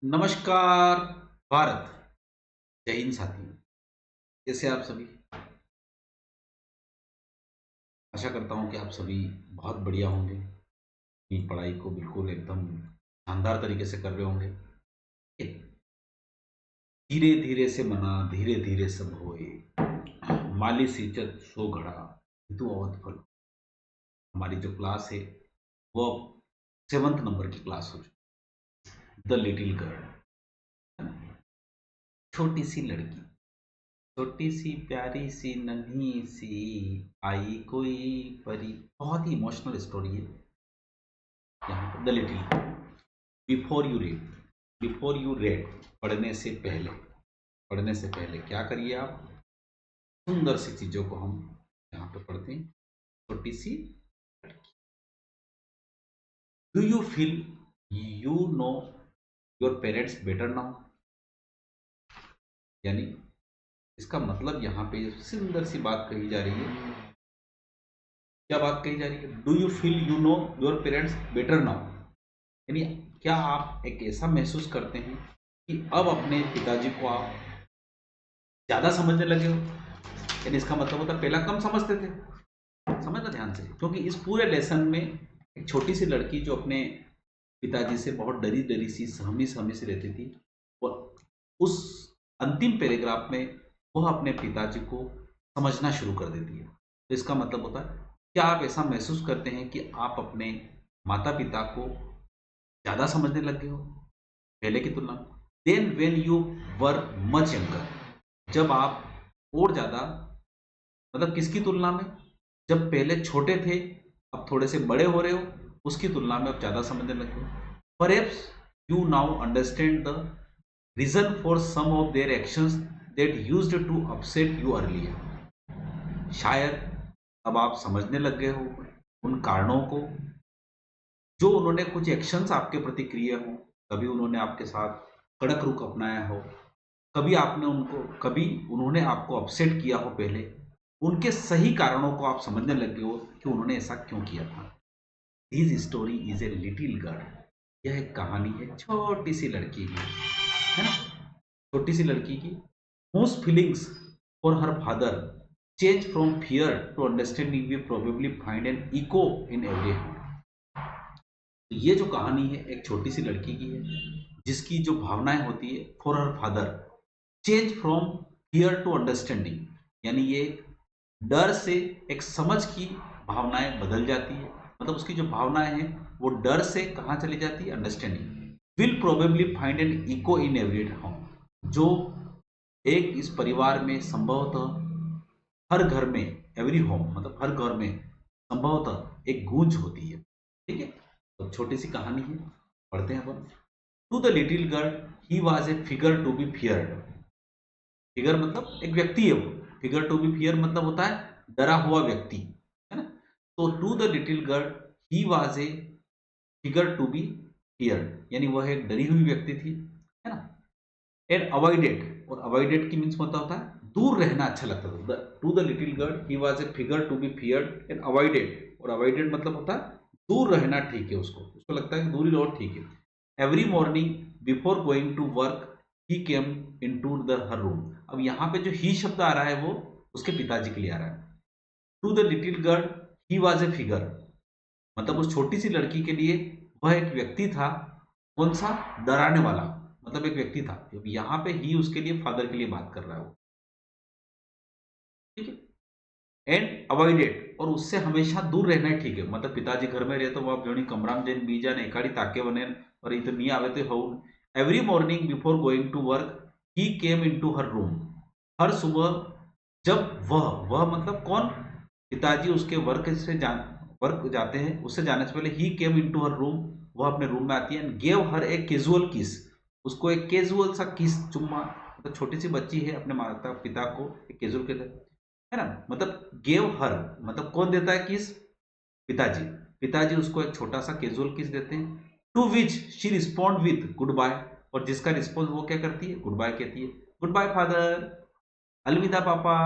नमस्कार भारत। जय हिंद साथियों। कैसे आप सभी? आशा करता हूँ कि आप सभी बहुत बढ़िया होंगे। अपनी पढ़ाई को बिल्कुल एकदम शानदार तरीके से कर रहे होंगे। धीरे धीरे से मना धीरे धीरे सब होए, माली सींचत सो घड़ा तू अवध फल। हमारी जो क्लास है वो अब 7th नंबर की क्लास हो चुकी। द लिटिल गर्ल, है ना? छोटी सी लड़की, छोटी सी प्यारी सी नन्ही सी, आई कोई परी। बहुत ही इमोशनल स्टोरी है यहाँ पर। The little, before you read, before you read, पढ़ने से पहले क्या करिए आप? सुंदर सी चीजों को हम यहाँ पे पढ़ते हैं। छोटी सी लड़की। Do you feel you know your parents better now? यानी इसका मतलब यहाँ पे सुंदर सी बात कही जा रही है। क्या बात कही जा रही है? Do you feel you know your parents better now, यानी क्या आप एक ऐसा महसूस करते हैं कि अब अपने पिताजी को आप ज्यादा समझने लगे हो? यानी इसका मतलब होता है पहला कम समझते थे। समझना ध्यान से, क्योंकि इस पूरे लेसन में एक छोटी सी लड़की जो अपने पिताजी से बहुत डरी डरी सी सहमी सहमी सी रहती थी, और उस अंतिम पैराग्राफ में वह अपने पिताजी को समझना शुरू कर देती है। तो इसका मतलब होता है, क्या आप ऐसा महसूस करते हैं कि आप अपने माता पिता को ज़्यादा समझने लग गए हो पहले की तुलना में? Then when you were much younger, जब आप और ज़्यादा, मतलब किसकी तुलना में? जब पहले छोटे थे, अब थोड़े से बड़े हो रहे हो, उसकी तुलना में अब ज़्यादा समझने लगे हो। Perhaps you now understand the reason for some of their actions that used to upset you earlier. शायद अब आप समझने लग गए हो उन कारणों को जो उन्होंने कुछ एक्शंस आपके प्रति किए हों। कभी उन्होंने आपके साथ कड़क रुख अपनाया हो, कभी उन्होंने आपको अपसेट किया हो पहले। उनके सही कारणों को आप समझने लग गए हो कि उन्होंने ऐसा क्यों किया था। This story is a little girl, यह एक कहानी है छोटी सी लड़की की, है ना? छोटी सी लड़की की, whose feelings for her father change from fear to understanding we probably find an echo in every hand। तो ये जो कहानी है एक छोटी सी लड़की की है, जिसकी जो भावनाएं होती है for her father change from fear to understanding, यानी ये डर से एक समझ की भावनाएं बदल जाती है। मतलब उसकी जो भावनाएं हैं वो डर से कहाँ चली जाती है? Understanding. Will probably find an echo in every home, जो एक इस परिवार में संभवतः हर घर में, एवरी होम मतलब हर घर में संभवतः एक गूंज होती है। ठीक है, तो छोटी सी कहानी है, पढ़ते हैं अपन। To the little girl he was a figure to be feared. Figure मतलब एक व्यक्ति है वो। फिगर टू बी फियर मतलब होता है डरा हुआ व्यक्ति, है ना? तो to the little girl he was a figure to be feared, यानी वह एक डरी हुई व्यक्ति थी, है ना? एंड अवॉइडेड, और अवॉइडेड की मीन्स मतलब होता है दूर रहना अच्छा लगता था। To the little girl he was a figure to be feared and avoided, और अवॉइडेड मतलब होता है दूर रहना ठीक है, उसको लगता है कि दूरी रहो ठीक है। Every morning before going to work he came in to the her room. अब यहाँ पे जो ही शब्द आ रहा है वो उसके पिताजी के लिए आ रहा है। To the little girl he was a figure, मतलब उस छोटी सी लड़की के लिए वह एक व्यक्ति था। कौन सा? डराने वाला, मतलब एक व्यक्ति था। यहाँ पे ही उसके लिए फादर के लिए बात कर रहा है वो। ठीक है, एंड अवॉइडेड, और उससे हमेशा दूर रहना ही ठीक है। मतलब पिताजी घर में रहे तो वो आप जोनी कमराम जैन बीजा ने एकाड़ी ताके बने, और ये तो नहीं आवे तो हो। Every morning before going to work he came in to her room, हर सुबह जब वह मतलब कौन? पिताजी उसके वर्क जाते हैं, उससे जाने से पहले ही came in to her room, वह अपने रूम में आती है। And gave her a casual किस, उसको एक कैजुअल सा किस, चुम्मा। मतलब छोटी सी बच्ची है, अपने माता पिता को एक कैजुअल किस, है ना? मतलब गेव हर मतलब कौन देता है किस? पिताजी। पिताजी उसको एक छोटा सा कैजुअल किस देते हैं। To which she respond with goodbye, और जिसका रिस्पॉन्स वो क्या करती है? गुड बाय कहती है। गुड बाय फादर, अलविदा पापा।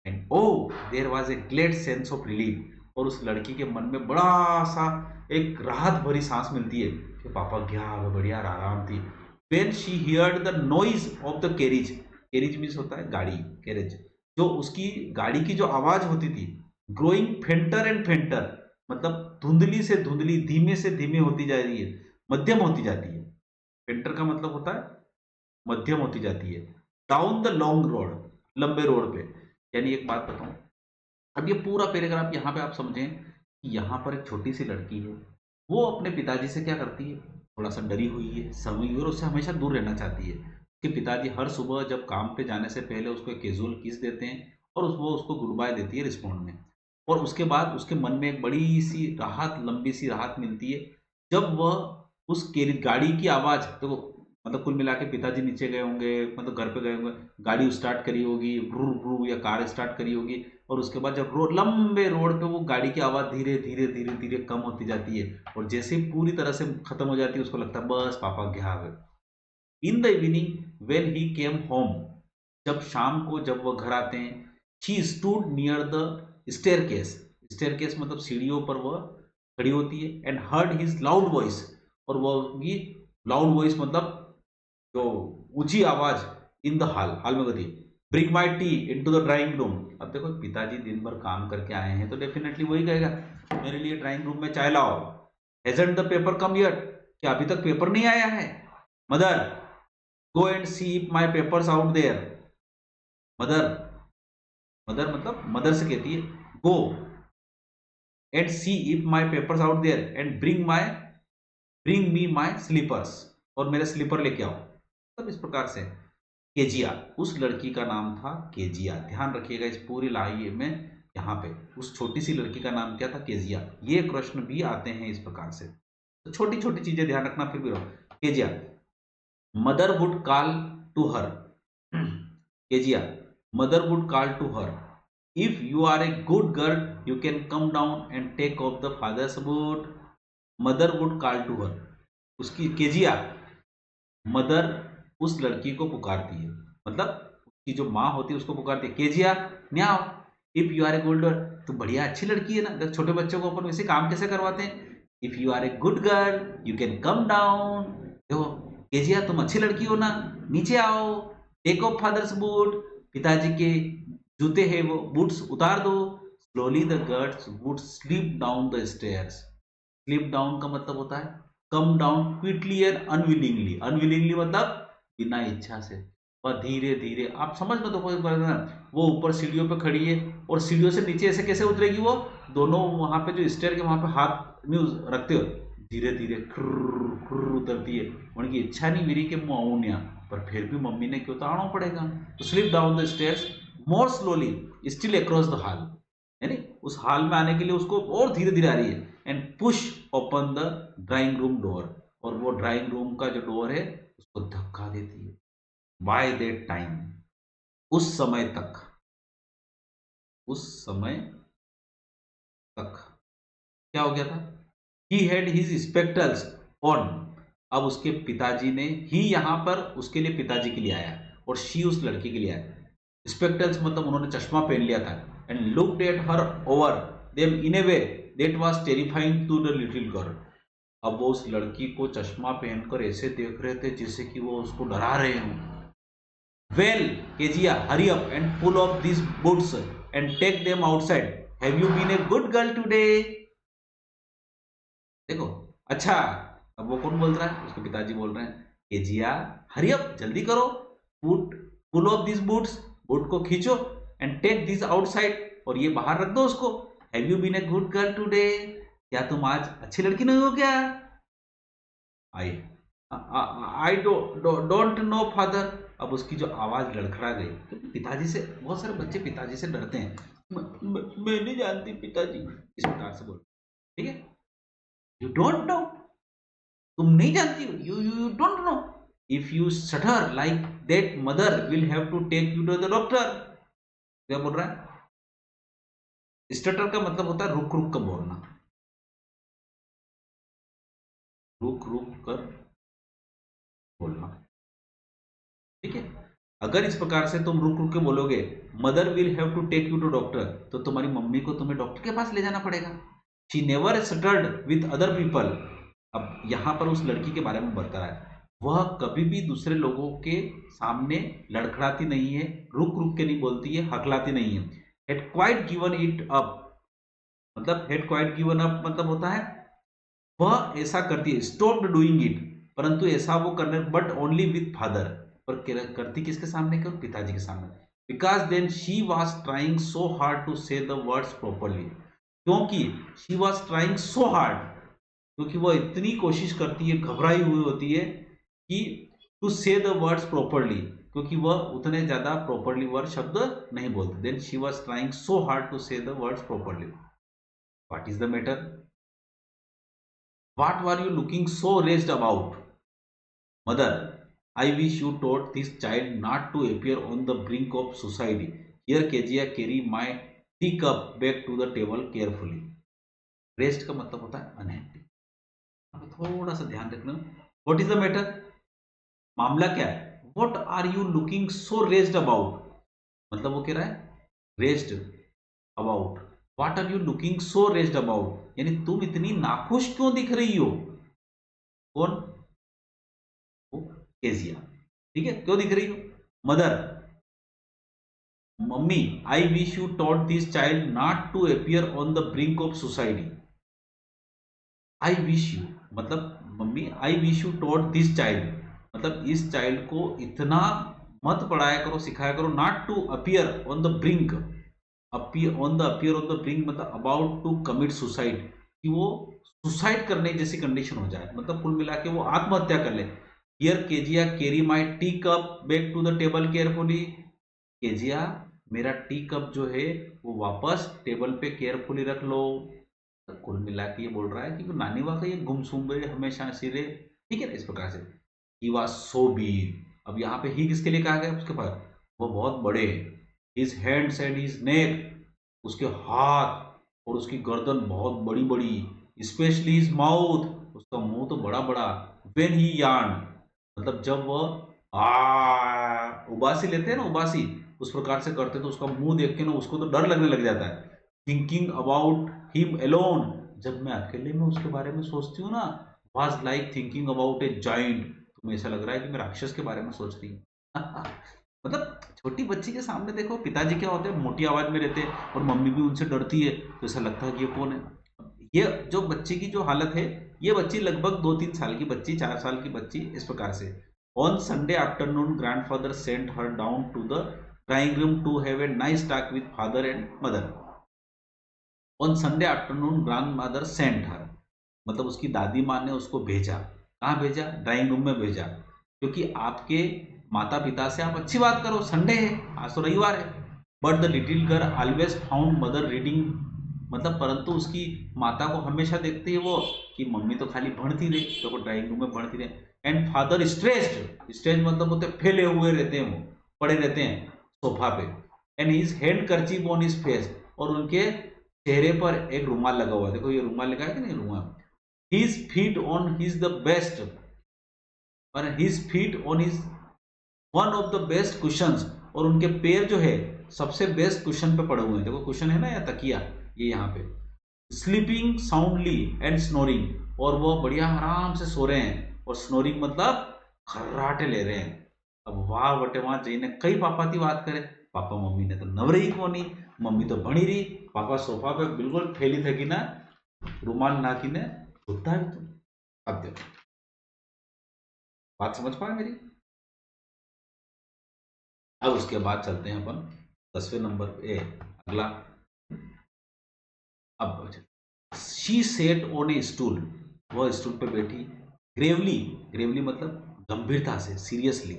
And oh there was a great sense of relief, और उस लड़की के मन में बड़ा सा एक राहत भरी सांस मिलती है कि पापा गया, बढ़िया आराम थी। When she heard the noise of the carriage, carriage means होता है गाड़ी, कैरेज, जो उसकी गाड़ी की जो आवाज होती थी, ग्रोइंग फेंटर एंड फेंटर, मतलब धुंधली से धुंधली, धीमे से धीमे होती जा रही है, मध्यम होती जाती है। फेंटर का मतलब होता है मध्यम होती जाती है। डाउन द लॉन्ग रोड, लंबे रोड पे। यानी एक बात बताऊं, अब ये पूरा पैराग्राफ यहाँ पे आप समझें कि यहाँ पर एक छोटी सी लड़की है, वो अपने पिताजी से क्या करती है, थोड़ा सा डरी हुई है, समय हुई, और उससे हमेशा दूर रहना चाहती है। उसके पिताजी हर सुबह जब काम पे जाने से पहले उसको एक कैजुअल किस देते हैं और वो उसको गुड बाय देती है रिस्पॉन्ड में, और उसके बाद उसके मन में एक बड़ी सी राहत, लंबी सी राहत मिलती है जब वह उस गाड़ी की आवाज़, तो मतलब कुल मिला के पिताजी नीचे गए होंगे, मतलब घर पे गए होंगे, गाड़ी स्टार्ट करी होगी, ब्रू ब्रू, या कार स्टार्ट करी होगी, और उसके बाद जब लंबे रोड पे वो गाड़ी की आवाज़ धीरे धीरे धीरे धीरे कम होती जाती है, और जैसे ही पूरी तरह से खत्म हो जाती है, उसको लगता है बस पापा गया है। इन the evening when he came home, जब शाम को जब वह घर आते हैं, she stood near the staircase, staircase मतलब सीढ़ियों पर वह खड़ी होती है, and heard his loud voice, और वह लाउड वॉइस मतलब जो ऊंची आवाज, इन द हॉल, हॉल में गती, bring my tea into the drawing room. अब देखो पिताजी दिन भर काम करके आए हैं तो डेफिनेटली वही कहेगा मेरे लिए ड्राइंग रूम में चाय लाओ। Hasn't the paper come yet, क्या अभी तक पेपर नहीं आया है? Mother go and see if my papers out there, mother, mother मतलब मदर से कहती है go and see if my papers out there and bring me my slippers, और मेरे स्लीपर लेके आओ। तब इस प्रकार से केजिया, उस लड़की का नाम था केजिया, ध्यान रखिएगा इस पूरी लाइन में, यहाँ पे उस छोटी सी लड़की का नाम क्या था, केजिया। ये प्रश्न भी आते हैं इस प्रकार से, तो छोटी छोटी चीजें ध्यान रखना, फिर भी रहो। Kezia, mother would call to her, Kezia, mother would call to her, if you are a good girl you can come down and take off the father's boot. Mother would call to her, उसकी Kezia mother उस लड़की को पुकारती है, मतलब उसकी जो माँ होती है उसको पुकारती है, केजिया न्याओ, if you are a good girl, तो बढ़िया अच्छी लड़की है ना, जब छोटे बच्चों को अपन वैसे काम कैसे करवाते हैं, if you are a good girl you can come down, देखो केजिया तुम अच्छी लड़की हो ना, नीचे आओ, टेक ऑफ फादर्स बूट, पिताजी के जूते हैं वो बूट्स उतार दो, slowly the girls would slip down the stairs. Slip down का मतलब होता है come down quickly and unwillingly, unwillingly मतलब बिना इच्छा से, वह धीरे धीरे, आप समझ में तो कोई वो ऊपर सीढ़ियों पे खड़ी है और सीढ़ियों से नीचे ऐसे कैसे उतरेगी, वो दोनों वहां पे जो स्टेयर के वहां पे हाथ न्यूज रखते हो, धीरे धीरे खुर्र उतरती है, उनकी इच्छा नहीं मेरी कि मैं आऊं यहाँ, पर फिर भी मम्मी ने क्यों तो आना पड़ेगा, तो slip down the stairs more slowly still across the hall, यानी उस हॉल में आने के लिए उसको और धीरे धीरे आ रही है, and push open the drawing room door, और वो ड्राइंग रूम का जो डोर है उसको धक्का देती है। बाय दैट टाइम, उस समय तक, उस समय तक क्या हो गया था, he had his spectacles on, अब उसके पिताजी ने, ही यहां पर उसके लिए पिताजी के लिए आया और शी उस लड़की के लिए आया, स्पेक्टल्स मतलब उन्होंने चश्मा पहन लिया था, and looked at her over them in a way that was terrifying to the little girl, अब वो उस लड़की को चश्मा पहनकर ऐसे देख रहे थे जैसे कि वो उसको डरा रहे हों। Well Kezia hurry up and pull off this boots and take them outside, have you been a good girl today. देखो अच्छा, अब वो कौन बोल रहा है, उसके पिताजी बोल रहे हैं केजिया हरी अप, जल्दी करो, put pull off this boots, boot को खींचो, एंड टेक दिस आउटसाइड, और ये बाहर रख दो उसको, have you been a good girl today, क्या तुम आज अच्छी लड़की नहीं हो क्या? I I don't know father, अब उसकी जो आवाज लड़खड़ा गई, क्योंकि पिताजी से, बहुत सारे बच्चे पिताजी से डरते हैं, मैं नहीं जानती पिताजी, इस प्रकार से बोल, ठीक है, यू डोंट नो, तुम नहीं जानती हो, you don't know, if you stutter like that mother will have to take you to the doctor. क्या बोल रहा है, स्टटर का मतलब होता है रुक रुक कर बोलना, रुक रुक कर बोलना, ठीक है, अगर इस प्रकार से तुम रुक रुक के बोलोगे mother will have to take you to doctor, तो तुम्हारी मम्मी को तुम्हें डॉक्टर के पास ले जाना पड़ेगा। She never stuttered with other people, अब यहां पर उस लड़की के बारे में बता रहा है, वह कभी भी दूसरे लोगों के सामने लड़खड़ाती नहीं है, रुक रुक के नहीं बोलती है, हकलाती नहीं है। Had quite given it up, मतलब हैड क्वाइट गिवन अप मतलब होता है वह ऐसा करती है, स्टॉप्ड डूइंग इट, परंतु ऐसा वो करने, बट ओनली विथ फादर, पर करती किसके सामने, केवल पिताजी के सामने। Because then she was trying so hard to say the words properly, क्योंकि she was trying so hard, क्योंकि वह इतनी कोशिश करती है, घबराई हुई होती है कि to say the words properly, क्योंकि वह उतने ज्यादा प्रॉपरली वर्ड शब्द नहीं बोलते। Then she was trying so hard to say the words properly. What is the matter? What were you looking so raised about? Mother, I wish you taught this child not to appear on the brink of suicide. Here, Kezia, carry my teacup back to the table carefully. Raised का मतलब होता है unhappy. अब थोड़ा सा ध्यान रखना। What is the matter? मामला क्या है? What are you looking so raised about? मतलब वो कह रहा है raised about. What are you looking so raised about? यानी तुम इतनी नाखुश क्यों दिख रही हो? कौन? वो केजिया। ठीक है, क्यों दिख रही हो? मदर, मम्मी, I wish you taught this child not to appear on the brink of society. I wish you मतलब मम्मी, I wish you taught this child मतलब इस चाइल्ड को इतना मत पढ़ाया करो, सिखाया करो, not to appear on the brink, appear on the brink मतलब अबाउट टू कमिट सुसाइड, कि वो सुसाइड करने जैसी कंडीशन हो जाए, मतलब कुल मिला के वो आत्महत्या कर ले। Here Kezia carry my tea cup back to the table carefully. Kezia, मेरा टी कप जो है वो वापस टेबल पे केयरफुली रख लो। तो कुल मिला के ये बोल रहा है कि नानी वाकई ये गुमसुम हमेशा सिरे, ठीक है ना, इस प्रकार से। ही वॉज सो बिग, अब यहाँ पे ही किसके लिए कहा गया? उसके पास वो बहुत बड़े। His hands and his neck, उसके हाथ और उसकी गर्दन बहुत बड़ी बड़ी, स्पेशली हिज माउथ, उसका मुंह तो बड़ा बड़ा। व्हेन ही यार्न मतलब जब वह उबासी लेते हैं ना, उबासी उस प्रकार से करते तो उसका मुंह देख के ना उसको तो डर लगने लग जाता है। थिंकिंग अबाउट हिम एलोन, जब मैं अकेले में उसके बारे में सोचती हूँ ना, was like thinking about A giant, तो ऐसा लग रहा है कि मैं राक्षस के बारे में सोच रही हूँ। मतलब छोटी बच्ची के सामने देखो पिताजी क्या होते हैं, मोटी आवाज में रहते हैं और मम्मी भी उनसे डरती है, तो ऐसा लगता है कि ये कौन है। ये जो बच्ची की जो हालत है, ये बच्ची लगभग 2-3 साल की बच्ची, 4 साल की बच्ची, इस प्रकार से। On Sunday afternoon grandfather sent her down to the drawing room to have a nice talk with father and mother. On Sunday afternoon grandmother sent her मतलब उसकी दादी माँ ने उसको भेजा। कहाँ भेजा? ड्राइंग रूम में भेजा, क्योंकि आपके माता पिता से आप अच्छी बात करो, संडे है, आज तो रविवार है। But the little girl always found mother reading मतलब परंतु उसकी माता को हमेशा देखती है वो कि मम्मी तो खाली भणती रही, तो वो ड्राइंग रूम में भणती रहे। एंड फादर स्ट्रेस्ड, स्ट्रेस्ड मतलब होते फैले हुए रहते हैं, वो पड़े रहते हैं सोफा पे। And his handkerchief on his face, और उनके चेहरे पर एक रुमाल लगा हुआ है, देखो ये रुमाल लगा है कि नहीं रुमाल। His feet on his the best, और his feet on his one of the best cushions, और उनके पैर जो है सबसे बेस्ट कुशन पे पड़े हुए हैं, देखो कुशन है ना या तकिया, ये यहाँ पे। स्लीपिंग साउंडली एंड स्नोरिंग, और वो बढ़िया आराम से सो रहे हैं, और स्नोरिंग मतलब खर्राटे ले रहे हैं। अब वाह वटे वहां जईने कई पापा की बात करे, पापा मम्मी ने तो नवरही कोनी, मम्मी तो भणी रही, पापा सोफा पे बिल्कुल फैली थकी ना रुमाल नाकी ने होता है। तो अब देखो बात समझ पाए मेरी। अब उसके बाद चलते हैं अपन 10वें नंबर पे, अगला। अब she said on A stool, वह स्टूल पे बैठी। ग्रेवली, ग्रेवली मतलब गंभीरता से, seriously.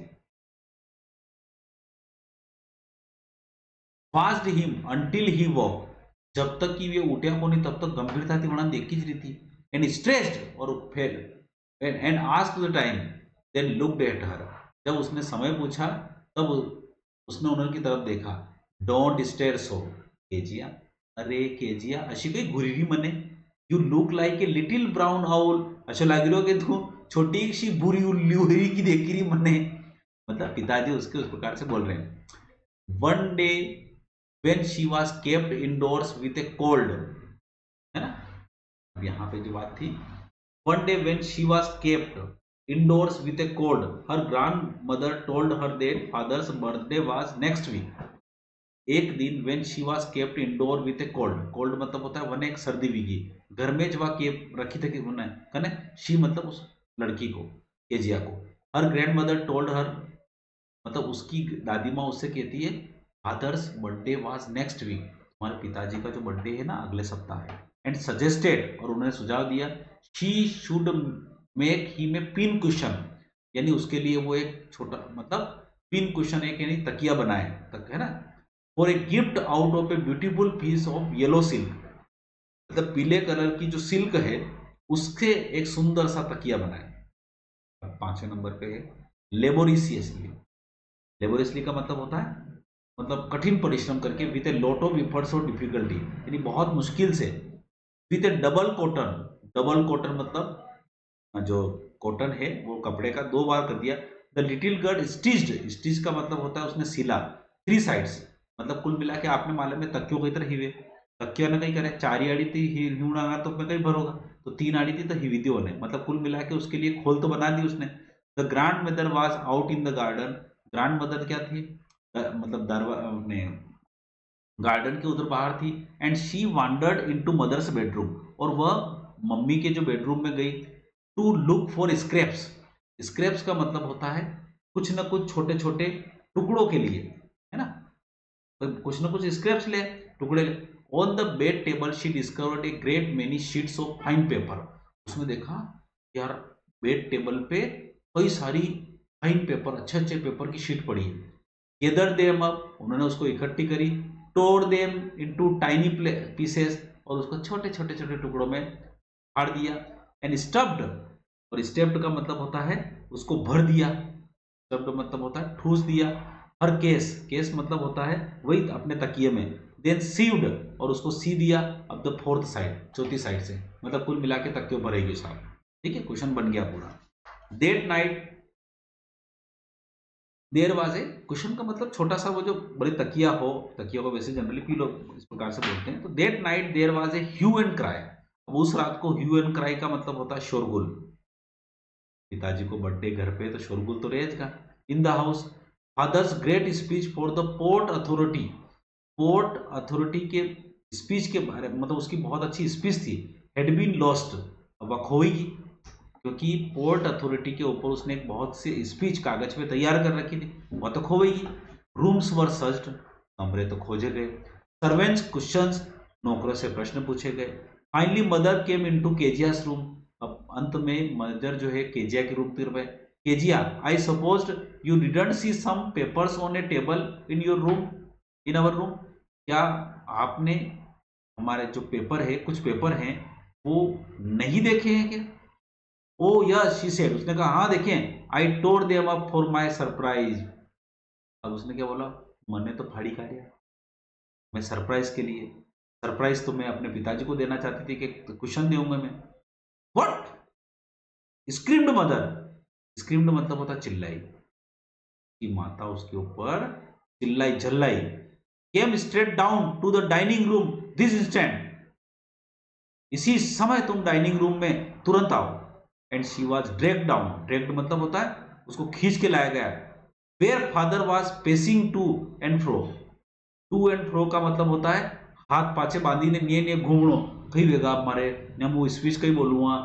Fast him until he walk, जब तक कि वे उठ्या को नहीं तब तक गंभीरता थी वहां देखी रही थी। एंड स्ट्रेस्ड, और fail. And asked the time, then looked at her, जब उसने समय पूछा तब उसने उन्होंने की तरफ देखा। डोंट स्टेयर सो केजिया, अरे केजिया अशी काही घुरिरी मने, you look like a little brown owl, अच्छा लग रही हो कि तू छोटी सी बुरी उल्ली हुई की देख रही मने, मतलब पिताजी उसके उस प्रकार से बोल रहे हैं। One day when she was kept indoors with a cold, है ना। अब यहाँ पे जो बात थी, one day when she was kept, indoors with a cold. Her grandmother told her that father's birthday was next week. एक दिन when she was kept indoor with a cold. Cold मतलब होता है वने एक सर्दी विगी घर में जब केप रखी थी वने कने she मतलब उस लड़की को केजिया को. Her grandmother told her मतलब उसकी दादी माँ उससे कहती है father's birthday was next week, तुम्हारे पिताजी का जो बर्थडे है ना अगले सप्ताह है. एंड सजेस्टेड और उन्होंने सुझाव दिया शी शुड मेक ही में पिन कुशन, यानी उसके लिए वो एक छोटा मतलब पिन कुशन एक यानी तकिया बनाए तक है ना, for a gift out of a beautiful piece of yellow silk, मतलब पीले कलर की जो सिल्क है उससे एक सुंदर सा तकिया बनाए. 5वें नंबर पे है लेबोरिशियसली. लेबोरियसली का मतलब होता है मतलब कठिन परिश्रम करके with a lot of efforts और डिफिकल्टी, यानी बहुत मुश्किल से. With A double cotton, double cotton मतलब जो कॉटन है वो कपड़े का 2 बार कर दिया. The little girl stitched, stitch का मतलब होता है उसने सिला. 3 साइड्स मतलब कुल मिला के आपने मालूम है तकियों की तरह हिवे तकिया ने कहीं करे 4 आड़ी थी हिवड़ा तो मैं कहीं भरोगा तो 3 आड़ी थी तो हिवी थी होने मतलब कुल मिला के उसके लिए खोल तो बना दी उसने. The grand mother was out in the garden. Grand mother क्या थी मतलब दरवा में गार्डन के उधर बाहर थी. And she wandered into mother's bedroom, और वह मम्मी के जो बेडरूम में गई to look for scraps. Scraps का मतलब होता है कुछ ना कुछ छोटे छोटे टुकड़ों के लिए है ना, तो कुछ ना कुछ स्क्रैप्स ले टुकड़े ले. On the bed table she discovered a great many sheets of fine paper. उसमें देखा यार बेड टेबल पे कई सारी फाइन पेपर अच्छे अच्छे पेपर की शीट पड़ी है. गेदर देम अप, उन्होंने उसको इकट्ठी करी. तोड़ देम इनटू टाइनी पीसेस, और उसको छोटे छोटे छोटे टुकड़ों में फाड़ दिया. एंड स्टफ्ड, और स्टफ्ड का मतलब होता है उसको भर दिया. स्टफ्ड मतलब होता है ठूस दिया. हर केस, केस मतलब होता है वही अपने तकिए में. देन सीव्ड, और उसको सी दिया. अब द 4th साइड, चौथी साइड से, मतलब कुल मिला के तकियों भरेगी साहब. ठीक है, क्वेश्चन बन गया पूरा. That night there was a, question का मतलब छोटा सा वो जो बड़ी तकिया हो, तकिया को वैसे जनरली पीलो इस प्रकार से बोलते हैं. तो that night there was a hue and cry. अब उस रात को ह्यू एंड क्राई का मतलब होता है शोरगुल. पिताजी को बर्थडे घर पे तो शोरगुल तो रहेगा. In the house fathers great speech for the port authority. Port authority के स्पीच के बारे में मतलब उसकी बहुत अच्छी स्पीच थी. हैड बीन लॉस्ट, अब खोएगी क्योंकि पोर्ट अथॉरिटी के ऊपर उसने एक बहुत सी स्पीच कागज पे तैयार कर रखी थी, वह तो खो गई. रूम्स वर सर्च्ड, कमरे तो खोजे गए. सर्वेंट्स क्वेश्चंस, नौकरों से प्रश्न पूछे गए. Finally mother came into Kezia's room, अब अंत में मदर जो है केजिया के रूम पर गए. Kezia, I supposed you didn't see some papers on a table in your room, in our room. क्या आपने हमारे जो पेपर है कुछ पेपर हैं वो नहीं देखे हैं क्या? ओ यस शी सेड, उसने कहा हाँ देखें. I told them up for my surprise. अब उसने क्या बोला, मैंने तो फाड़ी खा लिया, मैं सरप्राइज के लिए, सरप्राइज तो मैं अपने पिताजी को देना चाहती थी कि क्वेश्चन दूंगा मैं. What, screamed mother. स्क्रीम्ड मतलब होता चिल्लाई, कि माता उसके ऊपर चिल्लाई झल्लाई. Came straight down to the dining room this instant, इसी समय तुम डाइनिंग रूम में तुरंत आओ. And she was dragged down, dragged मतलब होता है उसको खींच के लाया गया. Where father was pacing to and fro. To and fro का मतलब होता है हाथ पाछे बांधी ने निये निये घूमणो, कई वेगा आप मारे ने वो स्पीच कई बोलूंगा.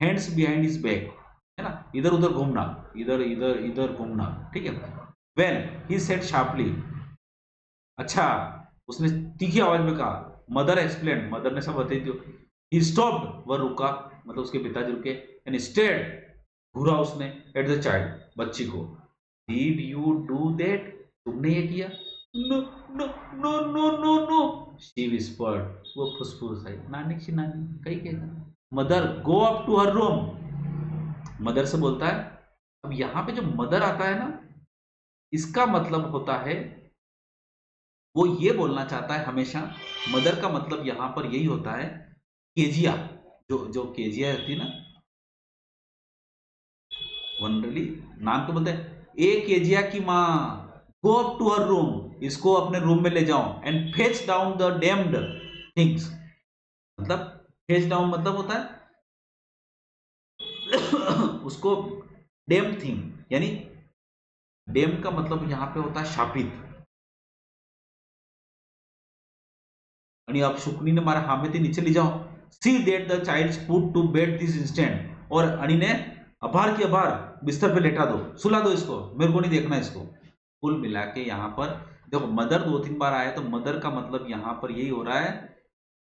हैंड्स बिहाइंड हिज बैक, है ना, इधर उधर घूमना, इधर इधर इधर घूमना. ठीक है. वेल ही सेड शार्पली, अच्छा उसने तीखी आवाज में कहा. मदर एक्सप्लेन, मदर ने सब बता दियो. ही स्टॉप्ड, वह रुका मतलब उसके पिताजी रुके. एंड स्टेड, घूरा उसने. एट द चाइल्ड, बच्ची को. डिड यू डू दैट, तुमने ये किया? No no no no no no, she whispered, वो फुसफुस आई. नानी सी नानी कहीं कहता. Mother go up to her room, mother से बोलता है. अब यहां पे जो मदर आता है ना, इसका मतलब होता है वो ये बोलना चाहता है हमेशा, मदर का मतलब यहां पर यही होता है केजिया, जो जो केजिया होती है ना वनरली नाम तो बोलते हैं ए केजिया की माँ, go up to her room, इसको अपने रूम में ले जाओ. And fetch down the damned things, मतलब फेच डाउन मतलब होता है उसको डेम थिंग, यानी डेम का मतलब यहां पे होता है शापित। आणि अब शुकनी ने मारा हामे ते नीचे ले जाओ, see that the child put to bed this instant, और अणी ने अभार की अभार बिस्तर पे लेटा दो, सुला दो इसको, मेरे को नहीं देखना इसको। कुल मिला के यहाँ पर देखो मदर 2-3 बार आया, तो मदर का मतलब यहाँ पर यही हो रहा है,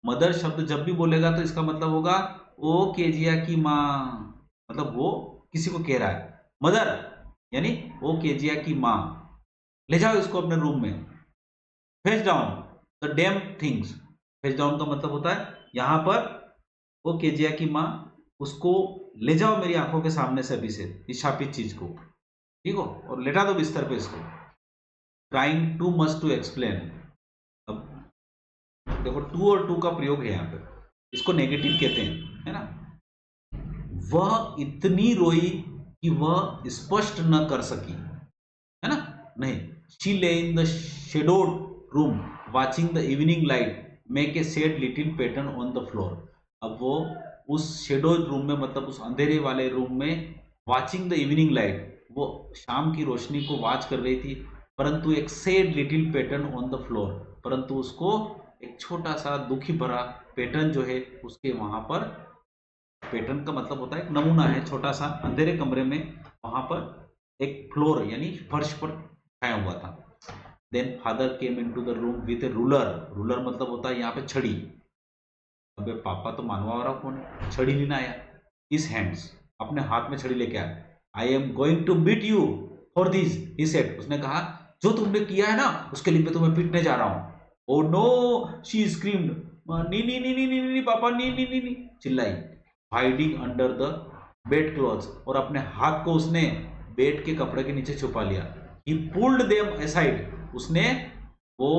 मदर शब्द जब भी बोलेगा तो इसका मतलब होगा ओ केजिया की माँ, मतलब वो किसी को कह रहा है मदर, यानी ओ केजिया की माँ, ले जाओ इसको अपने रूम में, face down the dam things. Face down का मतलब होता है यहां पर वो केजिया की माँ, उसको ले जाओ मेरी आंखों के सामने से अभी से इस शापित चीज को, ठीक हो, और लेटा दो बिस्तर पे इसको। Trying too much to explain, अब देखो टू और टू का प्रयोग है यहाँ पे, इसको नेगेटिव कहते हैं, है ना। वह इतनी रोई कि वह स्पष्ट न कर सकी, है ना, नहीं, शी ले in the shadowed room watching the evening light make a said little pattern on the floor. अब वो उस शेडो रूम में, मतलब उस अंधेरे वाले रूम में, वाचिंग द इवनिंग लाइट, वो शाम की रोशनी को वॉच कर रही थी, परंतु एक said little pattern on the floor, परंतु उसको एक छोटा सा दुखी भरा पैटर्न जो है उसके वहां पर, पैटर्न का मतलब होता है एक नमूना है छोटा सा, अंधेरे कमरे में वहां पर एक फ्लोर यानी फर्श पर छाया हुआ था। Then father came into the room with a ruler, ruler मतलब होता है यहाँ पे छड़ी, अबे पापा तो मानवा वाला कौन है, छड़ी लेना आया, इस हैंड्स, अपने हाथ में छड़ी लेके आया, I am going to beat you for this, he said, उसने कहा जो तुमने किया है ना उसके लिए मैं तुम्हें पीटने जा रहा हूं। ओ नो, शी स्क्रीम्ड, नी नी नी नी नी नी पापा नी नी नी नी, चिल्लाई, hiding under the bed clothes, और अपने हाथ को उसने बेड के कपड़े के नीचे छुपा लिया। ही पुल्ड देम असाइड, उसने वो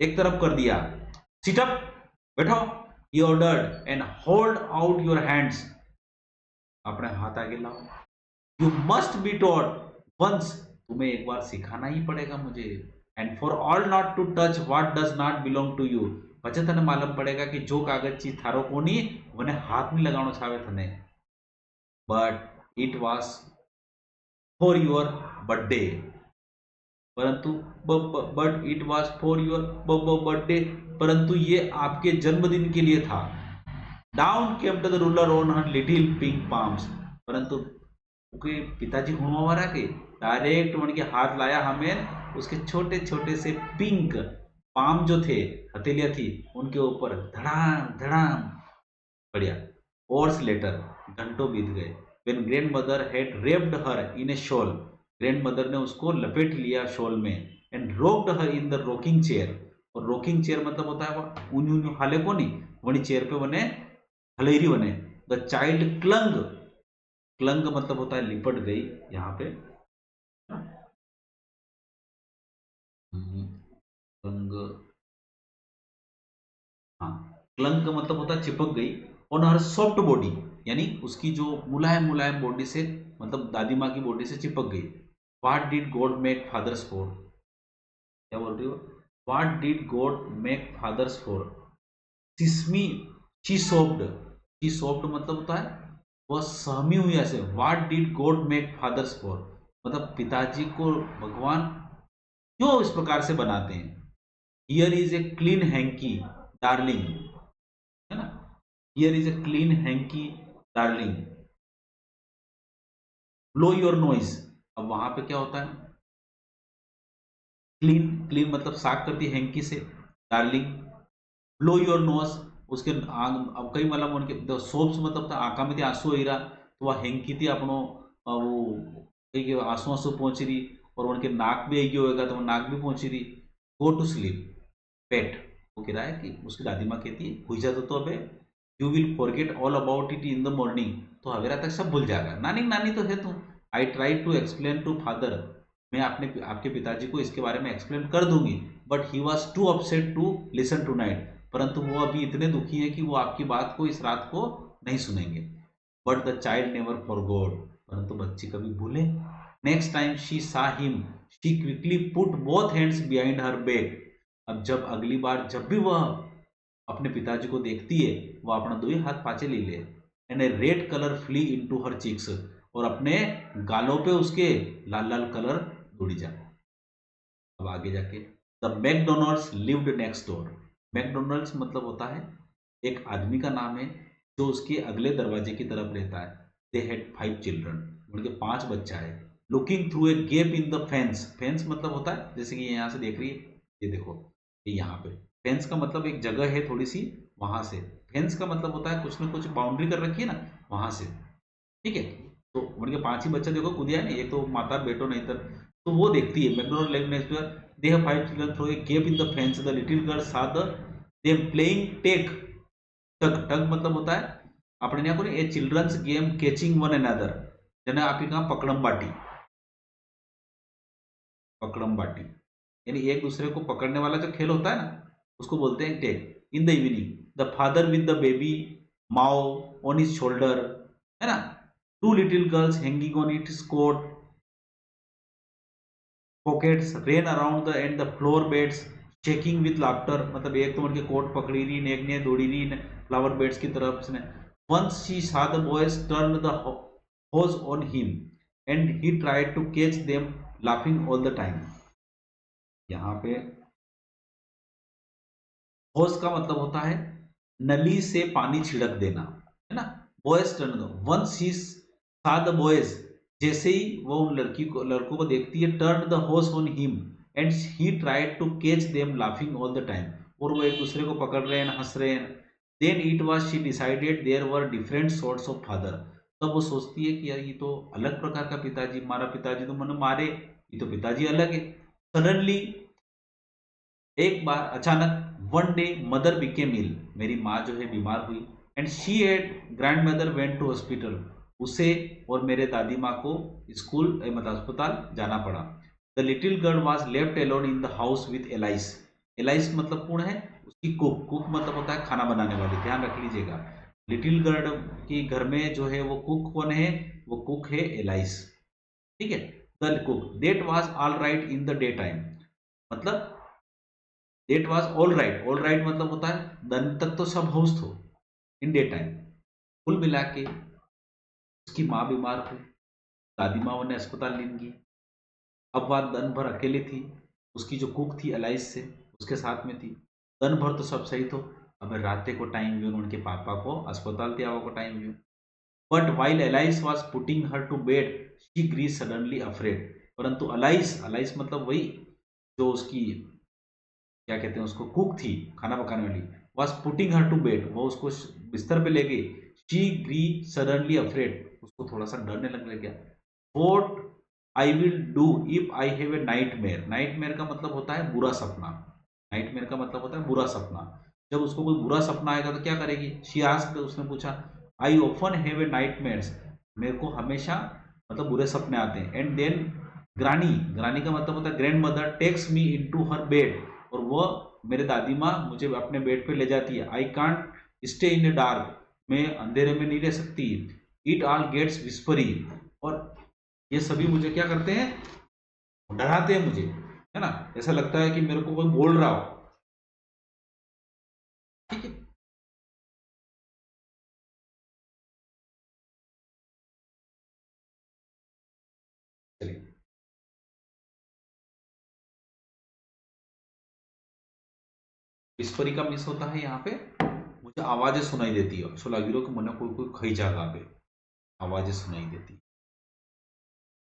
एक तरफ कर दिया। सिट अप, बैठो, he ordered, and hold out your hands, अपने हाथ आगे लाओ। You must be taught once, तुम्हें एक बार सिखाना ही पड़ेगा मुझे, and for all not to touch what does not belong to you, પછી તને માલુમ પડેगा कि जो कागज चीज थारो कोनी મને हाथ नहीं लगाणो छावे तने, but it was for your birthday, परंतु but it was for your birthday, परंतु ये आपके जन्मदिन के लिए था। Down came to the ruler on her little pink palms, परंतु उसके पिताजी घुमावा के डायरेक्ट मन के हाथ लाया हमें उसके छोटे छोटे से पिंक पाम जो थे, हथेलियां थी, उनके ऊपर धड़ाम धड़ाम, बढ़िया। Hours later, घंटों बीत गए, when grandmother had wrapped her in a shawl, grandmother ने उसको लपेट लिया शॉल में, and rocked her in the rocking chair, और रॉकिंग चेयर मतलब होता है वो ऊनी ऊनी हाले को नहीं, वही चेयर पे बने हलेरी बने। द चाइल्ड क्लंग, क्लंग मतलब होता है लिपट गई, यहाँ पे क्लंग, हाँ, क्लंग का मतलब होता है चिपक गई, ऑन हर सॉफ्ट बॉडी, यानी उसकी जो मुलायम मुलायम बॉडी से, मतलब दादी माँ की बॉडी से चिपक गई। What did God make fathers for, क्या बोल रही हो, what did God make fathers for, सिस्मी, शी सोप्ड, शी सोप्ड मतलब होता है वह सहमी हुई ऐसे। What did God make fathers for, मतलब पिताजी को भगवान क्यों इस प्रकार से बनाते हैं। Here is a clean hanky darling, है ना, here is a clean hanky darling, blow your noise, अब वहां पे क्या होता है, क्लीन, क्लीन मतलब साफ करती है हैंकी से, डार्लिंग, ब्लो योर नोज, उसके अब कई मतलब उनके सोप्स मतलब आंखा में आंसू आई रहा, तो वह हैंकी थी अपनो वो कई आंसू आंसू पहुंच रही, और उनके नाक भी आई होगा तो वो नाक भी पहुंची रही। गो टू स्लीप पेट, वो कह रहा है कि उसकी दादी माँ कहती है हुई जाता तो अबे you will forget all about it in the morning, तो हवेरा तक सब भूल जाएगा, नानी नानी तो है तू। I try to explain to father, मैं अपने आपके पिताजी को इसके बारे में एक्सप्लेन कर दूंगी, but he was too upset to listen tonight, परंतु वो अभी इतने दुखी है कि वो आपकी बात को इस रात को नहीं सुनेंगे। But the child never for God, परंतु बच्ची कभी भूले। नेक्स्ट टाइम शी सा him she quickly put both hands behind her back, अब जब अगली बार जब भी वह अपने पिताजी को देखती है, वह अपना दो ही हाथ पाचे ले ले, and a red colour flew into her cheeks, और अपने गालों पे उसके लाल लाल कलर उड़ जाए। अब आगे जाके the McDonald's lived next door. McDonald's मतलब होता है एक आदमी का नाम है जो उसके अगले दरवाजे की तरफ रहता है। दे हैड 5 चिल्ड्रन, उनके 5 बच्चा है। Looking through a gap in the fence, fence मतलब होता है जैसे कि यहाँ से देख रही है, ये देखो ये यहाँ पे फेंस का मतलब एक जगह है थोड़ी सी, वहां से। फेंस का मतलब होता है कुछ ना कुछ बाउंड्री कर रखी है ना, वहां से। ठीक है, तो उनके 5 ही बच्चा देखो कूदिया है ना, एक तो माता बेटो नहीं तो वो देखती है McDonald live next door. They have 5 children through a gap in the fence the little girl सा द देम प्लेइंग टेक। टग टग मतलब होता है આપણે ત્યાં કોને એ ચિલ્ડ્રન્સ ગેમ કેચિંગ વન એનાધર, જેને આપી કहा पकड़म बाटी। पकड़म बाटी यानी एक दूसरे को पकड़ने वाला जो खेल होता है ना, उसको बोलते हैं take. In the evening the father with the baby माओ ऑन हिज शोल्डर, है ना, 2 little girls hanging on its coat pockets ran around the and the floor beds shaking with laughter. मतलब एक तो उनके कोट पकड़ी रही ने, एक ने दौड़ी रही ने फ्लावर बेड्स की तरफ से। Once she saw the boys turn the hose on him and he tried to catch them laughing all the time। यहाँ पे होस का मतलब होता है नली से पानी छिड़क देना, है ना। Boys turn, once she saw the boys, जैसे ही वो उन लड़कों को देखती है, turn the hose on him and he tried to catch them laughing all the time, और वो एक दूसरे को पकड़ रहे हैं, हंस रहे हैं। Then it was she decided there were different sorts of father. तब वो सोचती है कि यार ये तो अलग प्रकार का पिताजी, हमारा पिताजी तो मन मारे, ये तो पिताजी अलग है। सडनली एक बार अचानक, one day mother became ill, मेरी माँ जो है बीमार हुई। And she and grandmother went to hospital, उसे और मेरे दादी माँ को स्कूल मतलब अस्पताल जाना पड़ा। The little girl was left alone in the house with alias. Alias मतलब कौन है, उसकी कुक। कुक मतलब होता है खाना बनाने वाली, ध्यान रख लीजिएगा। लिटिल गर्ल की घर में जो है वो कुक कौन है, वो कुक है एलाइस। ठीक है, the cook that was all right in the day time, मतलब that was all right. All right मतलब होता है दिन तक तो सब होश थो, इन डे टाइम। कुल मिला के उसकी माँ बीमार हुई, दादी माँ ने अस्पताल ले गई। अब बात दिन भर अकेली थी, उसकी जो कुक थी एलाइस से उसके साथ में थी। दिन भर तो सब सही थो, अब रात को टाइम व्यू उनके पापा को अस्पताल ते आवा को टाइम व्यू। But while Alice was putting her to bed she grew suddenly afraid. परंतु अलाइस, अलाइस मतलब वही जो उसकी क्या कहते हैं उसको, कुक थी खाना पकाने वाली, was putting her to bed, वो उसको बिस्तर पे ले गई। शी ग्री सडनली अफ्रेड, उसको थोड़ा सा डरने लगने गया। What I will do if I have a nightmare. Nightmare का मतलब होता है बुरा सपना। नाइटमेयर का मतलब होता है बुरा सपना। जब उसको कोई बुरा सपना आएगा तो क्या करेगी, शी आस्क्ड, उसने पूछा, I often have a nightmares, मेरे को हमेशा मतलब बुरे सपने आते हैं। एंड देन ग्रानी, ग्रानी का मतलब होता है grandmother takes me into her bed, और वो मेरे दादी माँ मुझे अपने बेड पे ले जाती है। I can't stay in the dark, मैं अंधेरे में नहीं रह सकती। इट ऑल गेट्स विस्परी, और ये सभी मुझे क्या करते हैं, डराते हैं मुझे, है ना, ऐसा लगता है कि मेरे को कोई बोल रहा हो। ठीक है, चलिए। विस्परी का मिस होता है यहाँ पे, मुझे आवाजें सुनाई देती है, सो लगी कि मैंने कोई कोई खई जगह पे आवाजें सुनाई देती।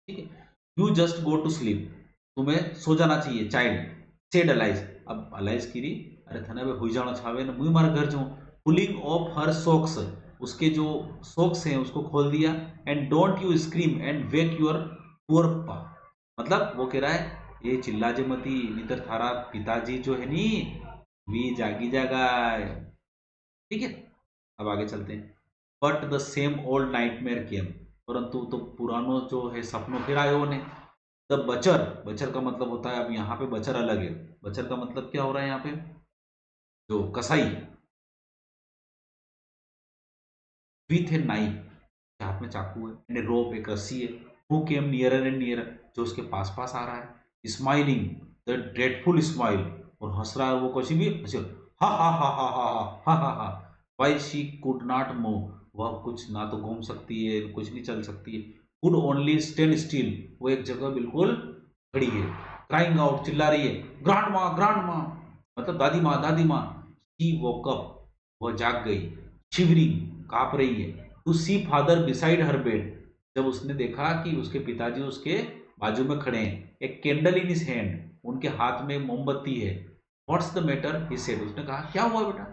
ठीक है, you just go to sleep, तुम्हें सो जाना चाहिए। चाइल्ड सेड अलाइज, अब अलाइज की रही, अरे थने पे हुई जाना छावे ना, मुझे मारा घर जाऊं। पुलिंग ऑफ हर सॉक्स, उसके जो सॉक्स हैं उसको खोल दिया। And don't you scream and wake your poor पा, मतलब वो कह रहा है ये चिल्ला जे मती, नितर थारा पिताजी जो है नी वी जागी जागा। ठीक है, अब आगे चलते हैं। But the same old nightmare came, परंतु तो पुरानो जो है सपनों फिर आए उन्हें। द बचर, बचर का मतलब होता है, अब यहाँ पे बचर अलग है। बचर का मतलब क्या हो रहा है यहाँ पे, जो कसाई, विथ ए नाइफ, हाथ में चाकू है, एंड रोप, एक रस्सी है। Who came nearer and nearer, जो उसके पास पास आ रहा है। स्माइलिंग द ड्रेडफुल स्माइल, और हंस रहा है वो कुछ भी हंसे, हा हा हा हा हा हा हा हा। Why she could not move, वह कुछ ना तो घूम सकती है कुछ नहीं चल सकती है। कुड ओनली स्टैंड स्टिल, वो एक जगह बिल्कुल खड़ी है। क्राइंग आउट, चिल्ला रही है, ग्रांड माँ, मतलब दादी माँ, दादी माँ। शी वोक अप, वह जाग गई। शिवरिंग, कांप रही है। To see father beside her bed, जब उसने देखा कि उसके पिताजी उसके बाजू में खड़े हैं। एक कैंडल इन हिज हैंड, उनके हाथ में मोमबत्ती है। What's the matter, he said, उसने कहा क्या हुआ बेटा?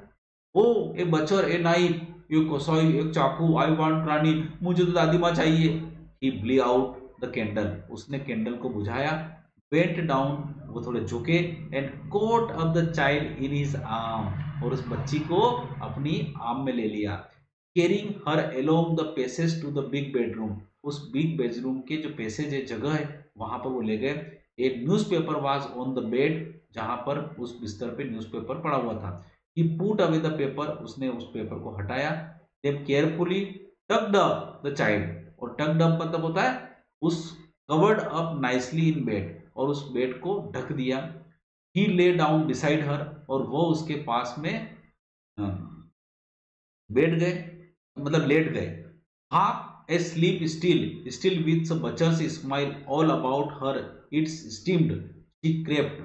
ओ ए बचर, ए नाइफ, एक कसाई, एक चाकू, आई वांट रानी, मुझे तो दादी माँ चाहिए। He blew out the candle, उसने कैंडल को बुझाया। बेंट डाउन, वो थोड़े झुके, and caught up the child in his arm, और उस बच्ची को अपनी आर्म में ले लिया। Carrying her along the passage to the big bedroom, उस बिग बेडरूम के जो पैसेज है, जगह है, वहां पर वो ले गए। एक newspaper was on the bed, जहां पर उस बिस्तर पे न्यूज़पेपर पड़ा हुआ था। He put away the paper, उसने उस पेपर को हटाया। Then carefully tucked up the child, और टक्ड अप मतलब होता है उस covered up nicely in bed, और उस बेड को ढक दिया। ही ले डाउन बिसाइड हर, और वो उसके पास में बैठ गए, मतलब लेट गए। Half asleep still, still with butcher's smile all about her, it's steamed, she crept.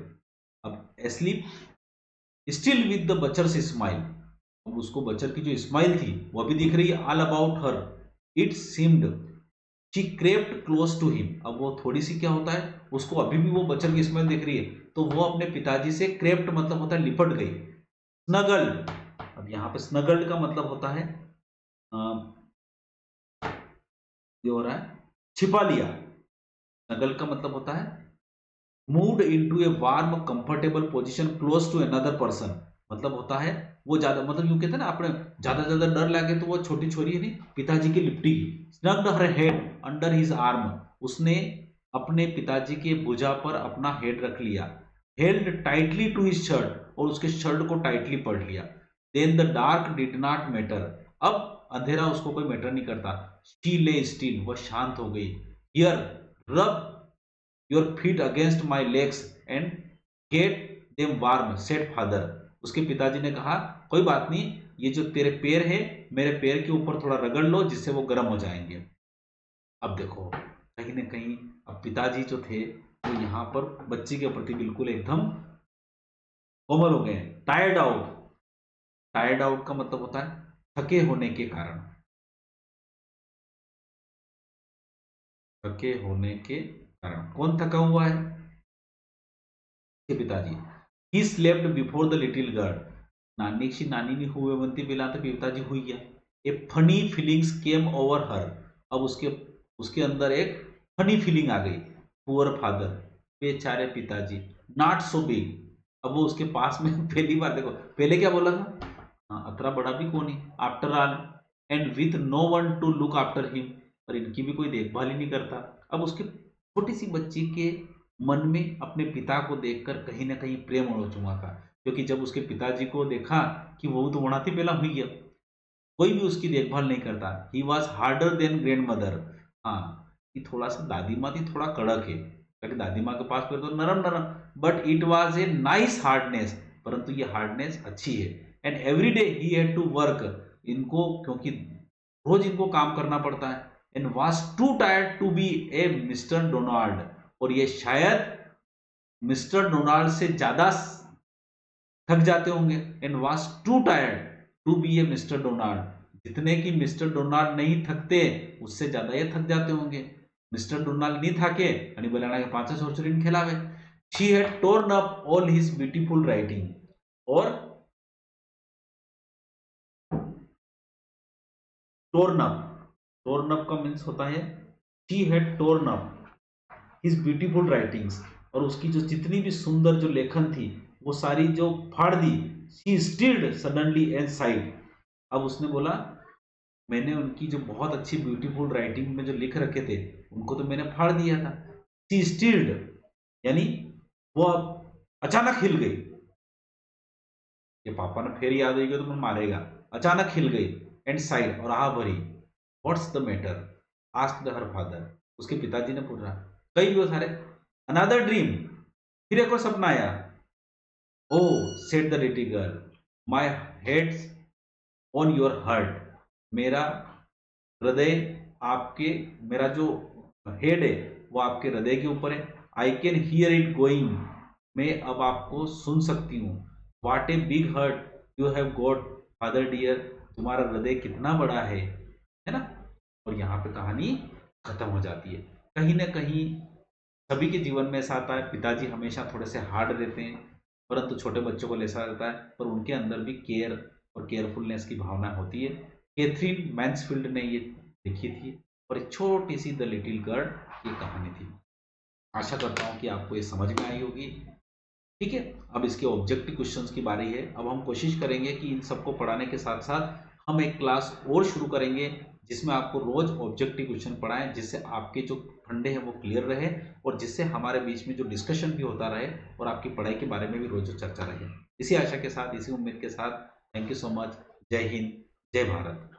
अब asleep still with the butcher's smile, अब उसको बचर की जो स्माइल थी वो भी दिख रही है। All about her, it seemed, she crept close to him, अब वो थोड़ी सी क्या होता है, उसको अभी भी वो बचर की स्माइल दिख रही है, तो वो अपने पिताजी से, क्रेप्ट मतलब होता है लिपट गई। स्नगल्ड, अब यहाँ पे स्नगल्ड का मतलब होता है ये हो रहा है छिपा लिया। स्नगल का मतलब होता है moved into a warm comfortable position close to another person, मतलब होता है वो ज्यादा, मतलब यूं कहते हैं ना, आपने ज्यादा ज्यादा डर लगे तो वो छोटी छोरी है नहीं, पिताजी की लिपटी। Snuggled her head under his arm, उसने अपने पिताजी के भुजा पर अपना हेड रख लिया। Held tightly to his shirt, और उसके शर्ट को टाइटली पढ़ लिया। Then the dark did not matter, अब अंधेरा उसको कोई मैटर नहीं करता। शी ले स्टिल, वह शांत हो गई। Here rub your feet against my legs and get them warm, said father, उसके पिताजी ने कहा कोई बात नहीं, ये जो तेरे पैर है, मेरे पैर के ऊपर थोड़ा रगड़ लो, जिससे वो गर्म हो जाएंगे। अब देखो कहीं ना कहीं अब पिताजी जो थे वो यहाँ पर बच्ची के प्रति बिल्कुल एकदम कोमल हो गए। टायर्ड आउट, टायर्ड आउट का मतलब होता है थके होने के कारण, थके होने के कारण। कौन थका हुआ है? के पिताजी। He slept before the little girl, नानीशी नानी हुए बनती पहला तो पिताजी हुई गया। A funny feelings came over her, अब उसके उसके अंदर एक फनी फीलिंग आ गई। पुअर फादर, बेचारे पिताजी। नॉट सो बिग, अब वो उसके पास में पहली बार देखो, पहले क्या बोला था, हाँ अतरा बड़ा भी कौन है after all, and with no one to look after him, और इनकी भी कोई देखभाल ही नहीं करता। अब उसके छोटी सी बच्ची के मन में अपने पिता को देखकर कहीं ना कहीं प्रेम उड़ चुका था, क्योंकि जब उसके पिताजी को देखा कि वो तो वनाती पहला हुई है, कोई भी उसकी देखभाल नहीं करता। He was harder than grand mother, हाँ कि थोड़ा सा दादी माँ थी, थोड़ा कड़क है, क्योंकि दादी माँ के पास फिर तो नरम नरम, but it was a nice hardness, परंतु ये हार्डनेस अच्छी है। And every day he had to work, इनको क्योंकि रोज इनको काम करना पड़ता है। And was too tired to be a Mr Donald, और ये शायद मिस्टर डोनाल्ड से ज्यादा थक जाते होंगे। And was too tired to be a Mr Donald, जितने की मिस्टर डोनाल्ड नहीं थकते उससे ज्यादा ये थक जाते होंगे। मिस्टर डोनाल्ड नहीं थाके आणि बोलाना के 500 चोरीन खेलावे। She had torn up all his beautiful writing, और टोर्न अप, टोर्न अप का मीन्स होता है she had torn up his beautiful writings, और उसकी जो जितनी भी सुंदर जो लेखन थी वो सारी जो फाड़ दी। She stilled suddenly and sighed, अब उसने बोला मैंने उनकी जो बहुत अच्छी ब्यूटीफुल राइटिंग में जो लिख रखे थे उनको तो मैंने फाड़ दिया था। शी स्टिल्ड यानी वो अब अचानक हिल गई, ये पापा ने फिर याद आएगा तो मैं मारेगा, अचानक हिल गई। एंड साइड, और आह भरी। What's the matter, asked her father, उसके पिताजी ने पूछा। कई भी सारे अनदर ड्रीम, फिर एक और सपना आया। Oh said the little girl, my head's on your heart, मेरा हृदय आपके, मेरा जो हेड है वो आपके हृदय के ऊपर है। I can hear it going, मैं अब आपको सुन सकती हूँ। What a big heart you have got father dear, तुम्हारा हृदय कितना बड़ा है ना। और यहाँ पे कहानी खत्म हो जाती है। कहीं ना कहीं सभी के जीवन में ऐसा आता है, पिताजी हमेशा थोड़े से हार्ड रहते हैं, परंतु छोटे बच्चों को ऐसा रहता है, पर उनके अंदर भी केयर और केयरफुलनेस की भावना होती है। कैथरीन मैन्सफील्ड ने ये लिखी थी और एक छोटी सी द लिटिल गर्ल ये कहानी थी। आशा करता हूँ कि आपको ये समझ में आई होगी। ठीक है, अब इसके ऑब्जेक्टिव क्वेश्चंस की बारी है। अब हम कोशिश करेंगे कि इन सबको पढ़ाने के साथ साथ हम एक क्लास और शुरू करेंगे जिसमें आपको रोज ऑब्जेक्टिव क्वेश्चन पढ़ाएं, जिससे आपके जो फंडे हैं वो क्लियर रहे और जिससे हमारे बीच में जो डिस्कशन भी होता रहे और आपकी पढ़ाई के बारे में भी रोज चर्चा रहे। इसी आशा के साथ, इसी उम्मीद के साथ, थैंक यू सो मच। जय हिंद, जय भारत।